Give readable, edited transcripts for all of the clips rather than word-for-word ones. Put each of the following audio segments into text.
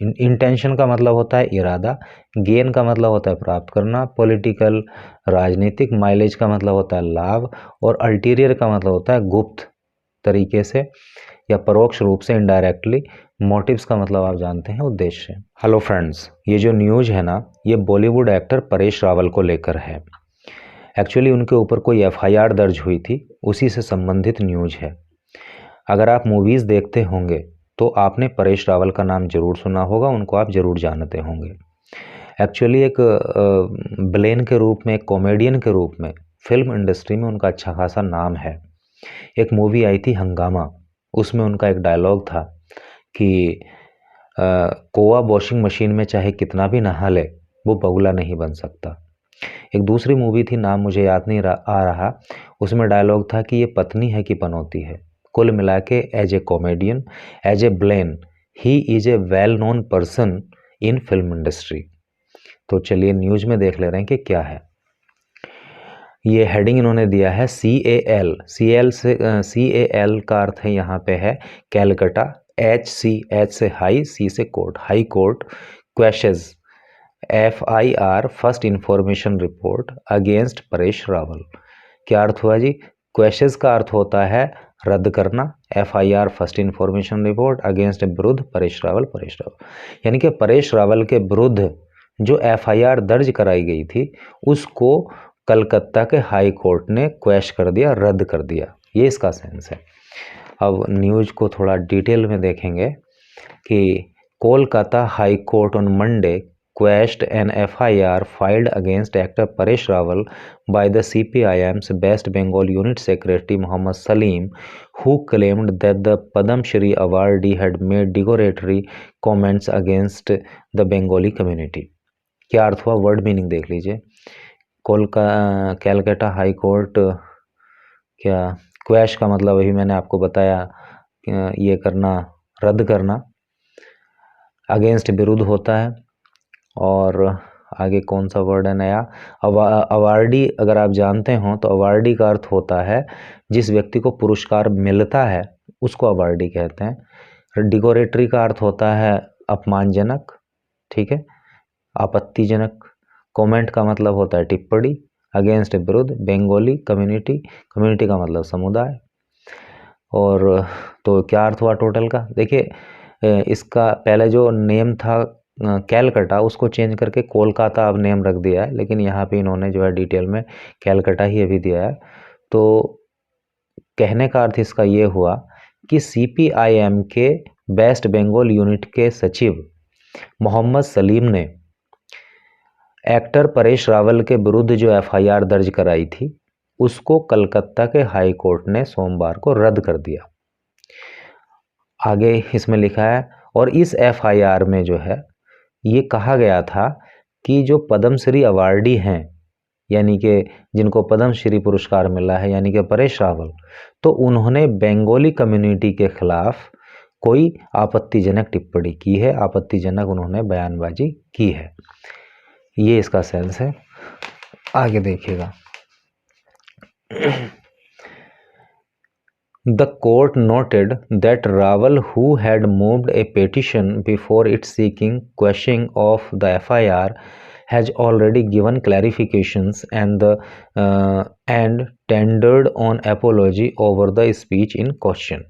Intention का मतलब होता है इरादा, गेन का मतलब होता है प्राप्त करना, पॉलिटिकल राजनीतिक, माइलेज का मतलब होता है लाभ, और अल्टीरियर का मतलब होता है गुप्त तरीके से या परोक्ष रूप से, इनडायरेक्टली। मोटिव्स का मतलब आप जानते हैं, उद्देश्य। हेलो फ्रेंड्स, ये जो न्यूज़ है ना, ये बॉलीवुड एक्टर परेश रावल को लेकर है। एक्चुअली उनके ऊपर कोई एफआईआर दर्ज हुई थी, उसी से संबंधित न्यूज़ है। अगर आप मूवीज़ देखते होंगे तो आपने परेश रावल का नाम जरूर सुना होगा, उनको आप जरूर जानते होंगे। एक्चुअली एक ब्लेन के रूप में, एक कॉमेडियन के रूप में फिल्म इंडस्ट्री में उनका अच्छा खासा नाम है। एक मूवी आई थी हंगामा, उसमें उनका एक डायलॉग था कि कौवा वॉशिंग मशीन में चाहे कितना भी नहा ले, वो बगुला नहीं बन सकता। एक दूसरी मूवी थी, नाम मुझे याद नहीं आ रहा, उसमें डायलॉग था कि ये पत्नी है कि पनौती है। कुल मिला के as a comedian, as a villain, he is a well known person in film industry. तो चलिए न्यूज़ में देख ले रहे हैं कि क्या है। ये हेडिंग इन्होंने दिया है CAL। CAL का अर्थ है यहाँ पे है कैलकटा, H से हाई, C से court, high court quashes FIR first information report against Paresh Rawal. क्या अर्थ हुआ जी? क्वेश्चंस का अर्थ होता है रद्द करना, FIR first information report against विरुद्ध परेश रावल, यानी कि परेश रावल के विरुद्ध जो FIR दर्ज कराई गई थी उसको कलकत्ता के हाई कोर्ट ने क्वैश कर दिया, रद्द कर दिया। ये इसका सेंस है। अब न्यूज़ को थोड़ा डिटेल में देखेंगे कि Kolkata high court on Monday quashed an FIR filed against actor Paresh Rawal by the CPIM's West Bengal Unit Secretary Mohammad Salim, who claimed that the Padam Shri awardee had made derogatory comments against the Bengali community। क्या अर्थ हुआ? Word meaning देख लीजिए। Calcutta high court, क्या quash का मतलब अभी मैंने आपको बताया, ये करना, रद्द करना, अगेंस्ट विरुद्ध होता है, और आगे कौन सा वर्ड है नया, अवार्डी। अगर आप जानते हो तो अवार्डी का अर्थ होता है जिस व्यक्ति को पुरस्कार मिलता है उसको अवार्डी कहते हैं। डिगोरेटरी का अर्थ होता है अपमानजनक, ठीक है, आपत्तिजनक। कमेंट का मतलब होता है टिप्पणी, अगेंस्ट विरुद्ध, बंगाली कम्युनिटी, कम्युनिटी का मतलब समुदाय। और तो क्या अर्थ हुआ टोटल का? देखिए इसका पहले जो नेम था कैलकटा, उसको चेंज करके कोलकाता अब नेम रख दिया है, लेकिन यहाँ पे इन्होंने जो है डिटेल में कैलकटा ही अभी दिया है। तो कहने का अर्थ इसका ये हुआ कि CPIM के वेस्ट बंगाल यूनिट के सचिव मोहम्मद सलीम ने एक्टर परेश रावल के विरुद्ध जो FIR दर्ज कराई थी उसको कलकत्ता के हाई कोर्ट ने सोमवार को रद्द कर दिया। आगे इसमें लिखा है, और इस FIR में जो है ये कहा गया था कि जो पद्मश्री अवार्डी हैं, यानी कि जिनको पद्मश्री पुरस्कार मिला है, यानी कि परेश रावल, तो उन्होंने बंगाली कम्युनिटी के खिलाफ कोई आपत्तिजनक टिप्पणी की है, आपत्तिजनक उन्होंने बयानबाजी की है। ये इसका सेंस है। आगे देखिएगा। The court noted that Rawal, who had moved a petition before it seeking quashing of the FIR, has already given clarifications and tendered an apology over the speech in question।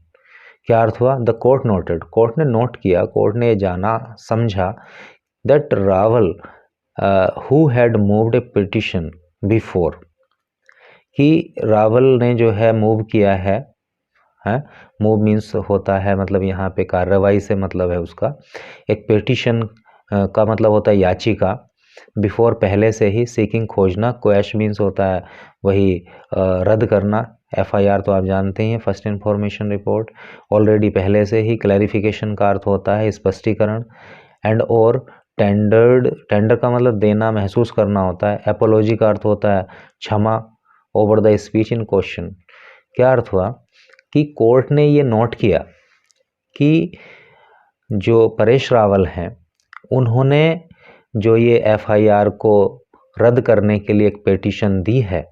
क्या अर्थ हुआ? The court noted, court ने note किया, court ने जाना, समझा, that Rawal who had moved a petition before, कि रावल ने जो है मूव किया है, मूव मीन्स होता है मतलब यहाँ पे कार्रवाई से मतलब है उसका। एक पेटिशन का मतलब होता है याचिका, बिफोर पहले से ही, सीकिंग खोजना, क्वैश मीन्स होता है वही रद्द करना, FIR तो आप जानते ही हैं फर्स्ट इंफॉर्मेशन रिपोर्ट, ऑलरेडी पहले से ही, क्लैरिफिकेशन का अर्थ होता है स्पष्टीकरण, एंड और टेंडर का मतलब देना, महसूस करना होता है, एपोलॉजी का अर्थ होता है क्षमा, over the speech in question. क्या अर्थ हुआ कि कोर्ट ने ये नोट किया कि जो परेश रावल हैं उन्होंने जो ये FIR को रद्द करने के लिए एक पेटिशन दी है,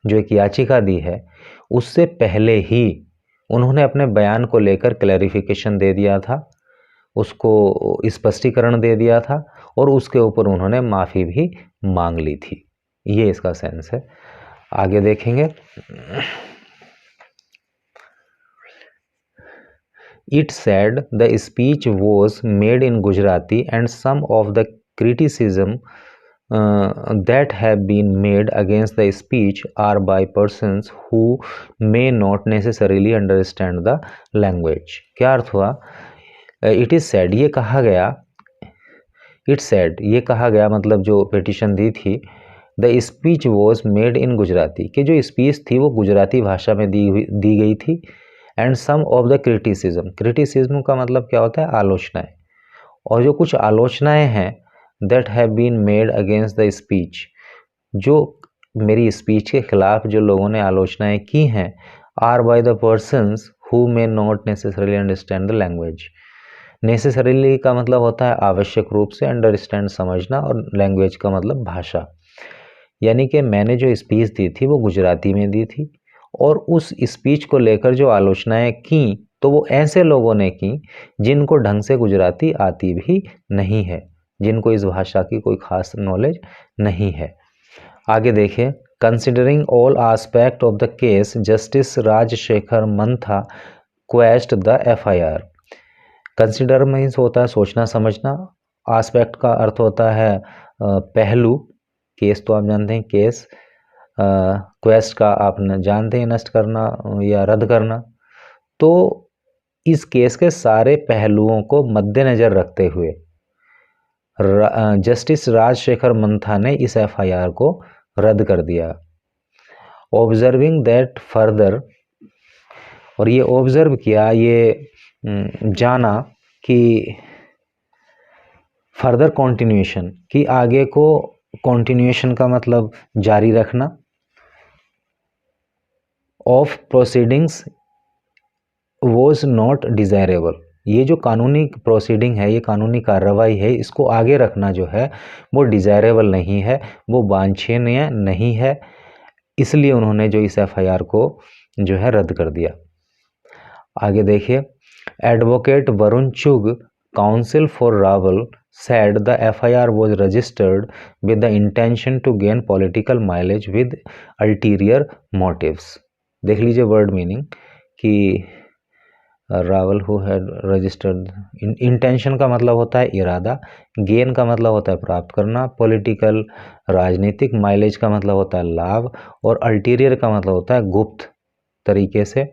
जो एक याचिका दी है, उससे पहले ही उन्होंने अपने बयान को लेकर क्लैरिफिकेशन दे दिया था। उसको स्पष्टीकरण दे दिया था और उसके ऊपर उन्होंने माफ़ी भी मांग ली थी। ये इसका सेंस है। आगे देखेंगे। It said the speech was made in Gujarati and some of the criticism that have been made against the speech are by persons who may not necessarily understand the language। क्या अर्थ हुआ? It is said, ये कहा गया, It said ये कहा गया मतलब जो पिटिशन दी थी, the speech was made in Gujarati, कि जो स्पीच थी वो गुजराती भाषा में दी गई थी। And some of the criticism, criticism का मतलब क्या होता है? आलोचनाएं। और जो कुछ आलोचनाएं हैं that have been made against the speech, जो मेरी स्पीच के खिलाफ जो लोगों ने आलोचनाएं की हैं, are by the persons who may not necessarily understand the language. Necessarily का मतलब होता है आवश्यक रूप से, अंडरस्टैंड समझना, और लैंग्वेज का मतलब भाषा। यानी कि मैंने जो स्पीच दी थी वो गुजराती में दी थी, और उस स्पीच को लेकर जो आलोचनाएं की तो वो ऐसे लोगों ने की जिनको ढंग से गुजराती आती भी नहीं है, जिनको इस भाषा की कोई खास नॉलेज नहीं है। आगे देखिए। Considering all aspect of the case, justice Rajasekhar Mantha questioned the FIR। Consider means होता है सोचना समझना, आस्पेक्ट का अर्थ होता है पहलू, केस तो आप जानते हैं केस, क्वेस्ट का आप जानते हैं नष्ट करना या रद्द करना। तो इस केस के सारे पहलुओं को मद्देनजर रखते हुए जस्टिस राजशेखर मंथा ने इस FIR को रद्द कर दिया। ऑब्जर्विंग दैट फर्दर, और ये ऑब्जर्व किया, ये जाना कि फर्दर कॉन्टिन्यूएशन, कि आगे को, कॉन्टिन्यूएशन का मतलब जारी रखना, of proceedings was not desirable. ये जो कानूनी प्रोसीडिंग है, ये कानूनी कार्रवाई है, इसको आगे रखना जो है वो डिज़ायरेबल नहीं है, वो वांछनीय नहीं है, इसलिए उन्होंने जो इस FIR को जो है रद्द कर दिया। आगे देखिए। Advocate Varun Chugh, council for Rawal, said the FIR was registered with the intention to gain political mileage with ulterior motives। देख लीजिए वर्ड मीनिंग कि Rawal who had registered, intention का मतलब होता है इरादा, गेन का मतलब होता है प्राप्त करना, पॉलिटिकल राजनीतिक, माइलेज का मतलब होता है लाभ, और अल्टीरियर का मतलब होता है गुप्त तरीके से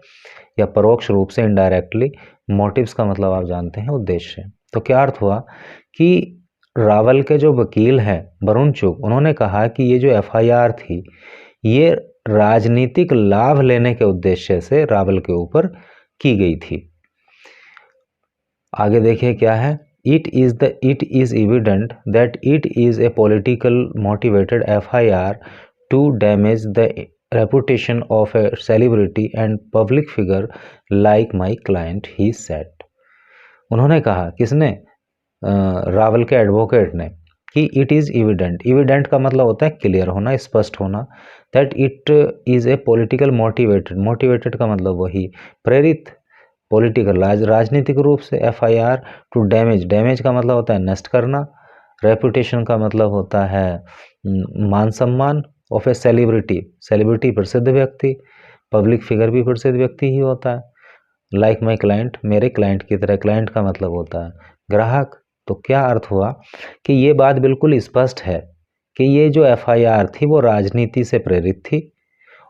या परोक्ष रूप से, इनडायरेक्टली। मोटिव्स का मतलब आप जानते हैं उद्देश्य। तो क्या अर्थ हुआ कि रावल के जो वकील हैं वरुण चुग, उन्होंने कहा कि ये जो FIR थी ये राजनीतिक लाभ लेने के उद्देश्य से रावल के ऊपर की गई थी। आगे देखिए क्या है। It is evident that it is a political motivated FIR to damage the reputation of a celebrity and public figure like my client, he said। उन्होंने कहा, किसने? रावल के एडवोकेट ने, कि इट इज़ एविडेंट, एविडेंट का मतलब होता है क्लियर होना, स्पष्ट होना, that it is a political motivated, motivated का मतलब वही प्रेरित, पॉलिटिकल राजनीतिक रूप से, FIR टू डैमेज, डैमेज का मतलब होता है नष्ट करना, रेपुटेशन का मतलब होता है मान सम्मान, ऑफ ए सेलिब्रिटी, सेलिब्रिटी प्रसिद्ध व्यक्ति, पब्लिक फिगर भी प्रसिद्ध व्यक्ति ही होता है, लाइक माई क्लाइंट, मेरे क्लाइंट की तरह, क्लाइंट का मतलब होता है ग्राहक। तो क्या अर्थ हुआ कि ये बात बिल्कुल स्पष्ट है कि ये जो FIR थी वो राजनीति से प्रेरित थी,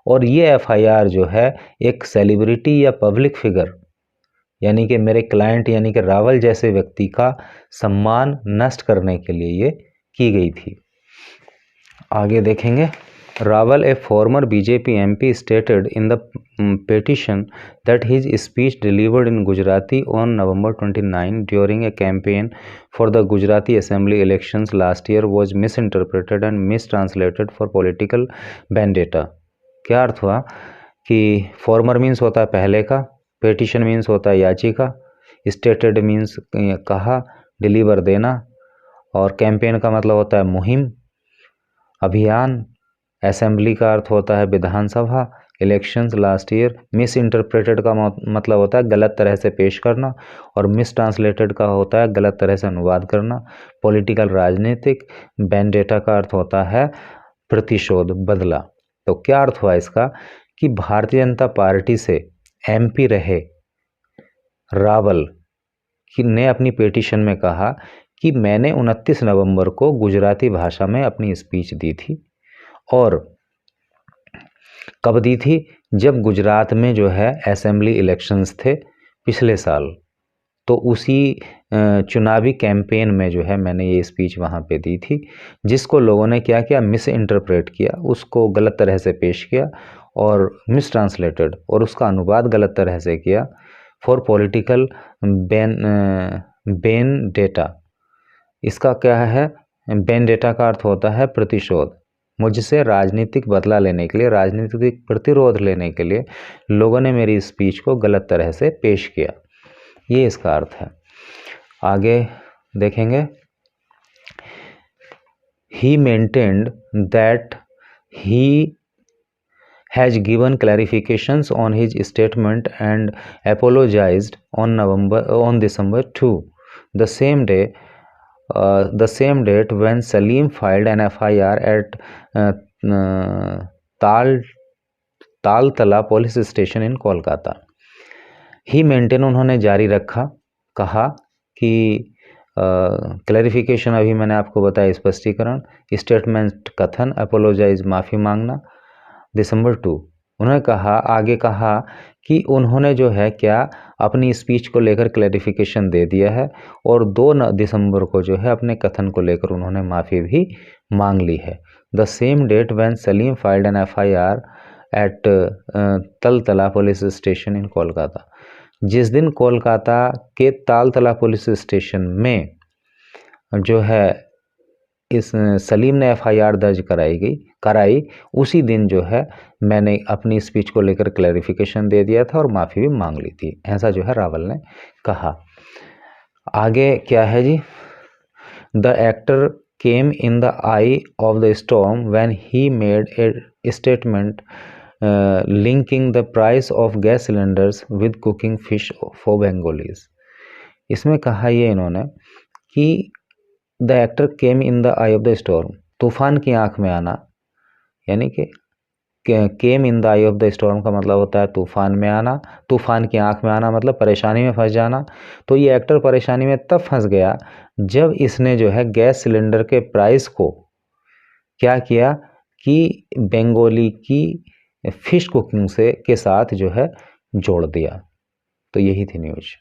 और ये FIR जो है एक सेलिब्रिटी या पब्लिक फिगर यानी कि मेरे क्लाइंट यानी कि रावल जैसे व्यक्ति का सम्मान नष्ट करने के लिए ये की गई थी। आगे देखेंगे। Rawal, a former BJP MP, stated in the petition that his speech delivered in Gujarati on November 29 during a campaign for the Gujarati Assembly elections last year was misinterpreted and mistranslated for political vendetta। क्या अर्थ हुआ कि farmer means होता है पहले का, petition means होता है याचिका, स्टेटेड मीन्स कहा, डिलीवर देना, और कैंपेन का मतलब होता है मुहिम, अभियान, असेंबली का अर्थ होता है विधानसभा, elections last year. Misinterpreted का मतलब होता है गलत तरह से पेश करना, और मिस ट्रांसलेटेड का होता है गलत तरह से अनुवाद करना। पॉलिटिकल राजनीतिक। वेंडेटा का अर्थ होता है प्रतिशोध, बदला। तो क्या अर्थ हुआ इसका कि भारतीय जनता पार्टी से एमपी रहे रावल ने अपनी पिटीशन में कहा कि मैंने 29 नवंबर को गुजराती भाषा में अपनी स्पीच दी थी, और कब दी थी, जब गुजरात में जो है असेंबली इलेक्शंस थे पिछले साल, तो उसी चुनावी कैंपेन में जो है मैंने ये स्पीच वहाँ पे दी थी, जिसको लोगों ने क्या किया, मिस इंटरप्रेट किया, उसको गलत तरह से पेश किया और मिस ट्रांसलेटेड, और उसका अनुवाद गलत तरह से किया फॉर पॉलिटिकल वेंडेटा। इसका क्या है, वेंडेटा का अर्थ होता है प्रतिशोध। मुझसे राजनीतिक बदला लेने के लिए, राजनीतिक प्रतिरोध लेने के लिए लोगों ने मेरी स्पीच को गलत तरह से पेश किया, ये इसका अर्थ है। आगे देखेंगे। He maintained that he has given clarifications on his statement and apologized on December 2, the same date when Salim filed an FIR at Taltala police station in Kolkata. He maintain उन्होंने जारी रखा, कहा कि क्लैरिफिकेशन अभी मैंने आपको बताया, स्पष्टीकरण, स्टेटमेंट कथन, अपोलोजाइज माफ़ी मांगना, दिसंबर 2। उन्होंने कहा, आगे कहा कि उन्होंने जो है क्या अपनी स्पीच को लेकर क्लैरिफिकेशन दे दिया है, और 2 दिसंबर को जो है अपने कथन को लेकर उन्होंने माफ़ी भी मांग ली है। The same date when Salim filed an FIR at Taltala police station in Kolkata. जिस दिन कोलकाता के तालतला पुलिस स्टेशन में जो है इस सलीम ने FIR दर्ज कराई, उसी दिन जो है मैंने अपनी स्पीच को लेकर क्लैरिफिकेशन दे दिया था और माफ़ी भी मांग ली थी, ऐसा जो है रावल ने कहा। आगे क्या है जी, the actor came in the eye of the storm when he made a statement linking the price of gas cylinders with cooking fish for Bengalis. इसमें कहा ये इन्होंने कि the actor came in the eye of the storm, तूफान की आंख में आना, यानी कि came in the eye of the storm का मतलब होता है तूफान में आना, तूफान की आंख में आना मतलब परेशानी में फंस जाना। तो ये एक्टर परेशानी में तब फंस गया जब इसने जो है गैस सिलेंडर के प्राइस को क्या किया कि बंगाली की फिश कुकिंग के साथ जो है जोड़ दिया। तो यही थी न्यूज़।